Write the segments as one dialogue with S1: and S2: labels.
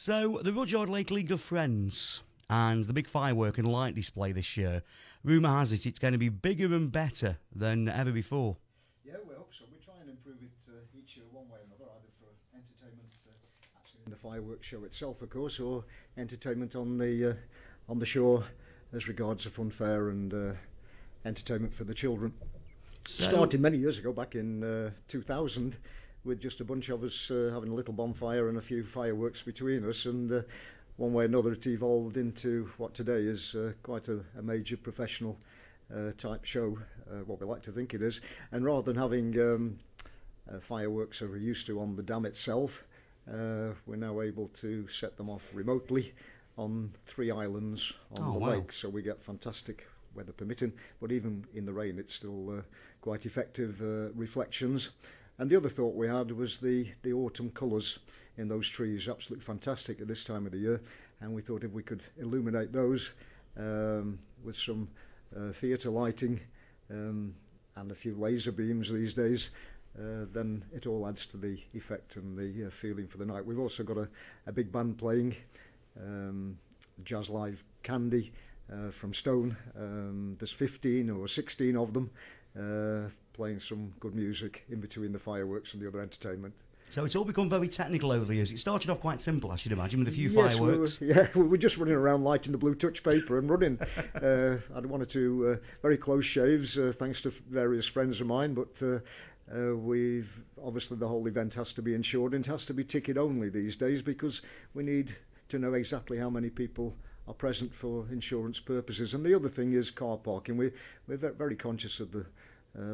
S1: So, the Rudyard Lake League of Friends and the big firework and light display this year, rumour has it it's going to be bigger and better than ever before.
S2: Yeah, we hope so. We try and improve it each year one way or another, either for entertainment actually in the fireworks show itself, of course, or entertainment on the shore as regards a fun fair and entertainment for the children.
S1: So,
S2: Started many years ago, back in 2000, with just a bunch of us having a little bonfire and a few fireworks between us, and one way or another it evolved into what today is quite a major professional type show, what we like to think it is. And rather than having fireworks as we're used to on the dam itself, we're now able to set them off remotely on 3 islands on the lake, so we get fantastic weather permitting, but even in the rain it's still quite effective reflections. And the other thought we had was the autumn colours in those trees, absolutely fantastic at this time of the year, and we thought if we could illuminate those with some theatre lighting and a few laser beams these days, then it all adds to the effect and the feeling for the night. We've also got a big band playing, Jazz Live Candy from Stone. There's 15 or 16 of them playing some good music in between the fireworks and the other entertainment.
S1: So it's all become very technical over the years. It started off quite simple, I should imagine, with a few
S2: Yes,
S1: fireworks.
S2: we were just running around lighting the blue touch paper and running. I had one or two very close shaves, thanks to various friends of mine, but we've obviously the whole event has to be insured and it has to be ticket only these days, because we need to know exactly how many people are present for insurance purposes. And the other thing is car parking. We're very conscious of the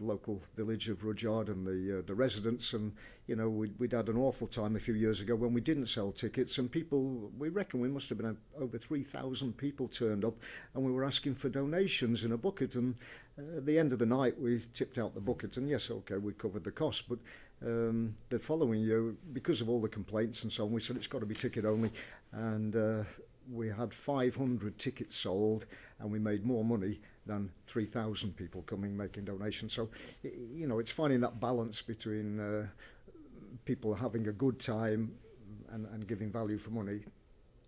S2: local village of Rudyard and the residents, and you know we'd had an awful time a few years ago when we didn't sell tickets, and people, we reckon we must have been over 3,000 people turned up, and we were asking for donations in a bucket, and at the end of the night we tipped out the bucket, and yes, okay, we covered the cost, but the following year, because of all the complaints and so on, we said it's got to be ticket only, and we had 500 tickets sold, and we made more money than 3,000 people coming making donations. So, you know, it's finding that balance between people having a good time and giving value for money.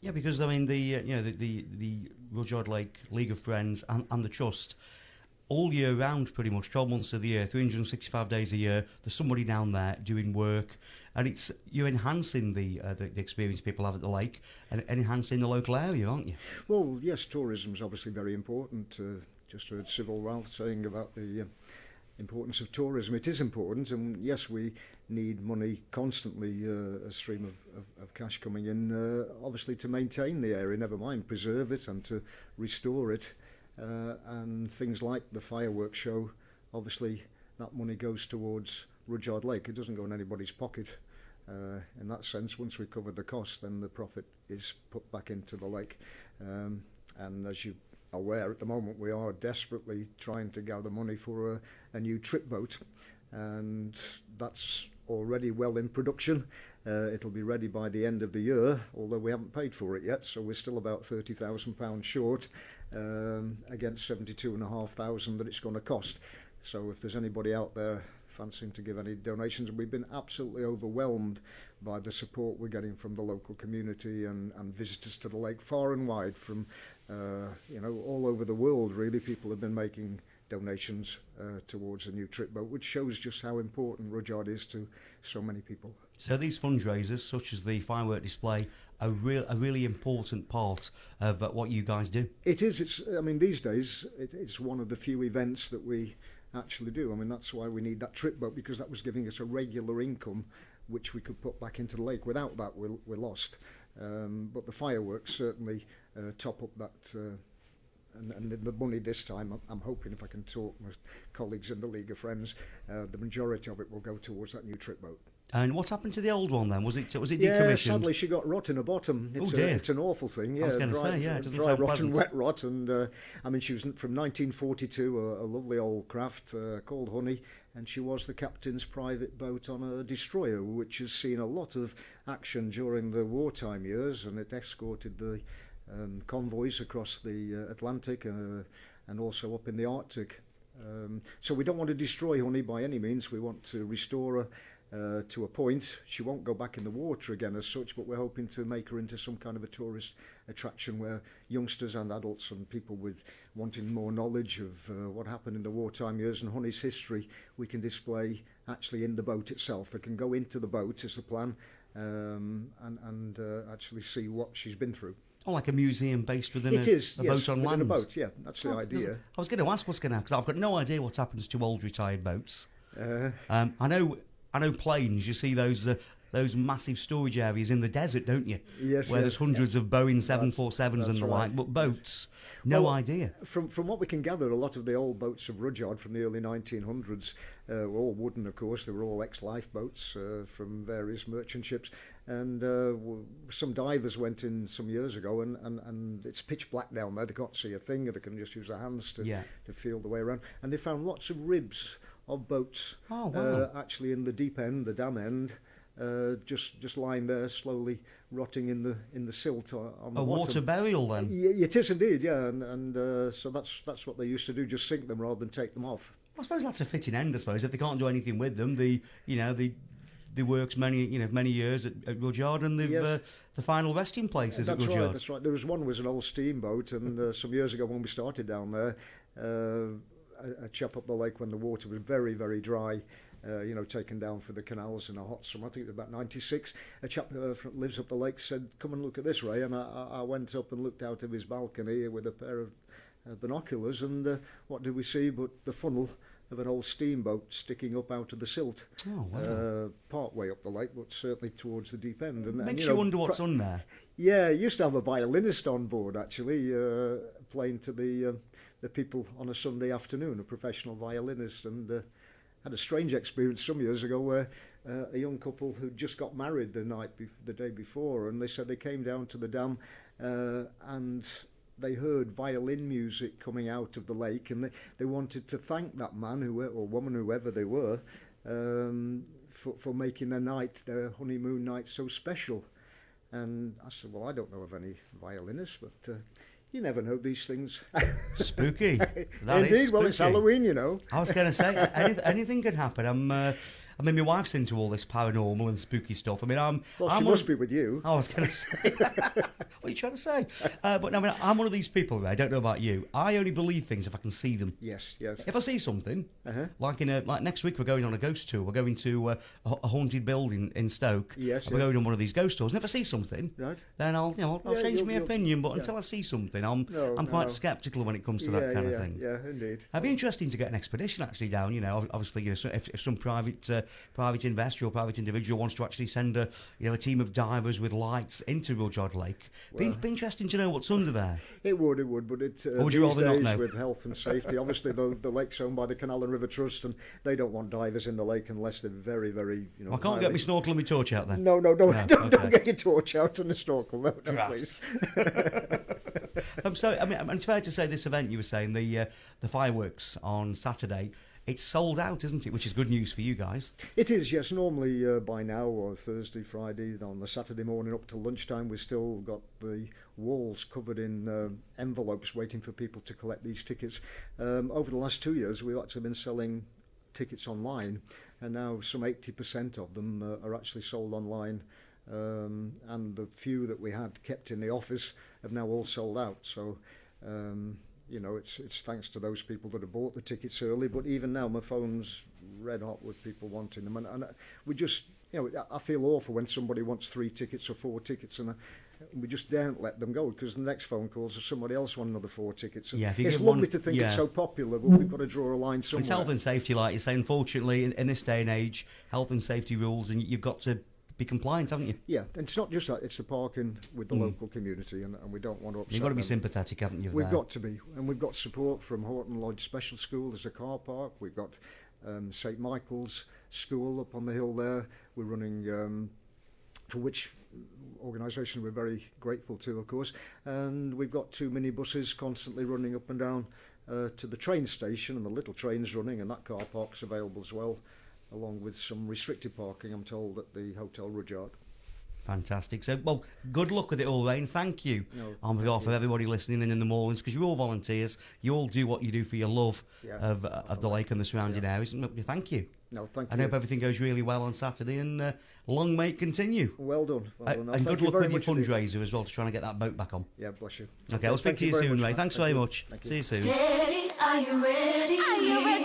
S1: Yeah, because I mean the Rudyard Lake League of Friends and the Trust, all year round, pretty much 12 months of the year, 365 days a year, there's somebody down there doing work, and you're enhancing the experience people have at the lake and enhancing the local area, aren't you?
S2: Well, yes, tourism's obviously very important. Just heard Civil Ralph saying about the importance of tourism. It is important, and yes, we need money constantly, a stream of cash coming in, obviously to maintain the area, never mind preserve it and to restore it. And things like the fireworks show, obviously that money goes towards Rudyard Lake. It doesn't go in anybody's pocket. In that sense, once we cover the cost, then the profit is put back into the lake. And as you are aware, at the moment we are desperately trying to gather money for a new trip boat, and that's already well in production. It'll be ready by the end of the year, although we haven't paid for it yet, so we're still about £30,000 short against 72,500 that it's going to cost. So if there's anybody out there fancying to give any donations, we've been absolutely overwhelmed by the support we're getting from the local community and visitors to the lake far and wide from all over the world. Really, people have been making donations towards a new trip boat, which shows just how important Rudyard is to so many people.
S1: So these fundraisers, such as the firework display, are a really important part of what you guys do.
S2: It is. I mean, these days, it's one of the few events that we actually do. I mean, that's why we need that trip boat, because that was giving us a regular income which we could put back into the lake. Without that, we're lost. But the fireworks certainly top up that. And the money this time, I'm hoping, if I can talk with colleagues in the League of Friends, the majority of it will go towards that new trip boat.
S1: And what happened to the old one then? Was it decommissioned?
S2: Yeah, sadly she got rot in her bottom. It's an awful thing. Yeah,
S1: I was going to say, yeah, it doesn't
S2: dry
S1: sound
S2: rot
S1: pleasant.
S2: and wet rot. And I mean, she was from 1942, a lovely old craft called Honey, and she was the captain's private boat on a destroyer, which has seen a lot of action during the wartime years, and it escorted the convoys across the Atlantic and also up in the Arctic. So we don't want to destroy Honey by any means. We want to restore her to a point. She won't go back in the water again as such, but we're hoping to make her into some kind of a tourist attraction where youngsters and adults and people with wanting more knowledge of what happened in the wartime years and Honey's history, we can display actually in the boat itself. They can go into the boat is the plan, and actually see what she's been through.
S1: Oh, like a museum based within
S2: It is,
S1: a
S2: yes,
S1: boat on
S2: within
S1: land?
S2: a boat, yeah, that's the idea.
S1: I was going to ask what's going to happen, because I've got no idea what happens to old retired boats. I know planes, you see those massive storage areas in the desert, don't you?
S2: Yes,
S1: where there's hundreds of Boeing 747s and the
S2: right.
S1: like, but boats, no idea.
S2: From what we can gather, a lot of the old boats of Rudyard from the early 1900s were all wooden, of course. They were all ex-lifeboats from various merchant ships. And some divers went in some years ago, and it's pitch black down there. They can't see a thing. They can just use their hands to feel the way around. And they found lots of ribs of boats actually in the deep end, the dam end. Just lying there, slowly rotting in the silt on the bottom.
S1: Water burial, then.
S2: It is indeed, yeah, and so that's what they used to do, just sink them rather than take them off.
S1: I suppose that's a fitting end. I suppose if they can't do anything with them, the works many years at Rudyard, and they've the final resting places at Rudyard.
S2: That's right. There was an old steamboat, and some years ago when we started down there, a chap up the lake when the water was very, very dry. Taken down for the canals in a hot summer. I think it was about 96. A chap who lives up the lake said, "Come and look at this, Ray." And I went up and looked out of his balcony with a pair of binoculars, and what did we see but the funnel of an old steamboat sticking up out of the silt.
S1: Oh, wow.
S2: Part way up the lake, but certainly towards the deep end. And
S1: Makes you wonder what's on there.
S2: Yeah, used to have a violinist on board, actually, playing to the people on a Sunday afternoon, a professional violinist, and had a strange experience some years ago where a young couple who just got married the day before, and they said they came down to the dam and they heard violin music coming out of the lake, and they wanted to thank that man or woman, whoever they were, for making their honeymoon night so special. And I said, well, I don't know of any violinists, but you never know these things.
S1: Spooky.
S2: Indeed,
S1: Is
S2: well, it's
S1: spooky.
S2: Halloween, you know.
S1: I was going to say, anything could happen. I mean, my wife's into all this paranormal and spooky stuff. I mean,
S2: She must be with you.
S1: I was going to say, what are you trying to say? But no, I mean, I'm one of these people, Ray, I don't know about you. I only believe things if I can see them.
S2: Yes.
S1: If I see something, like next week we're going on a ghost tour. We're going to a haunted building in Stoke.
S2: Yes.
S1: We're going on one of these ghost tours. And if I see something,
S2: right,
S1: then I'll change my opinion. But until I see something, I'm quite sceptical when it comes to that kind of thing.
S2: Yeah, indeed.
S1: It'd be interesting to get an expedition actually down. Obviously, if some private investor or private individual wants to actually send a team of divers with lights into Rudyard Lake, be interesting to know what's under there.
S2: It would, but
S1: or would you rather not know?
S2: With health and safety, obviously the lake's owned by the Canal and River Trust, and they don't want divers in the lake unless they're very, very.
S1: I can't get my snorkel and my torch out then.
S2: No, don't get your torch out and the snorkel. No, please.
S1: So, I mean, it's fair to say this event you were saying the fireworks on Saturday. It's sold out, isn't it? Which is good news for you guys.
S2: It is, yes. Normally by now, or Thursday, Friday, on the Saturday morning up to lunchtime, we've still got the walls covered in envelopes waiting for people to collect these tickets. Over the last 2 years, we've actually been selling tickets online, and now some 80% of them are actually sold online. And the few that we had kept in the office have now all sold out. So it's thanks to those people that have bought the tickets early. But even now, my phone's red hot with people wanting them, and we just, I feel awful when somebody wants 3 tickets or 4 tickets, and we just daren't let them go, because the next phone calls if somebody else wants another 4 tickets. And it's lovely to think it's so popular, but we've got to draw a line somewhere.
S1: It's health and safety, like you say. Unfortunately, in this day and age, health and safety rules, and you've got to be compliant, haven't you?
S2: Yeah, and it's not just that, it's the parking with the local community, and we don't want to upset
S1: You've got to be
S2: them.
S1: sympathetic, haven't you?
S2: We've got to be, and we've got support from Horton Lodge Special School. There's a car park. We've got St Michael's School up on the hill there. We're running, for which organisation we're very grateful to, of course, and we've got 2 minibuses constantly running up and down to the train station, and the little train's running, and that car park's available as well, along with some restricted parking, I'm told, at the Hotel Rudyard.
S1: Fantastic. So, well, good luck with it all, Ray, and thank you
S2: No,
S1: on behalf
S2: thank
S1: of
S2: you.
S1: everybody listening in the Moorlands, because you're all volunteers. You all do what you do for your love
S2: Yeah.
S1: of the lake and the surrounding areas. And thank you.
S2: No, thank
S1: I
S2: you.
S1: hope everything goes really well on Saturday, and long may it continue.
S2: Well done. Well done. No,
S1: And
S2: thank
S1: good
S2: you
S1: luck
S2: very
S1: with your
S2: much indeed.
S1: fundraiser as well, to try and get that boat back on.
S2: Yeah, bless you.
S1: Okay, I'll speak
S2: thank
S1: to you
S2: very
S1: soon,
S2: much,
S1: Ray.
S2: Matt.
S1: Thanks
S2: Thank
S1: very
S2: you.
S1: much.
S2: Thank you.
S1: See you soon.
S3: Steady, are you ready? Are you ready?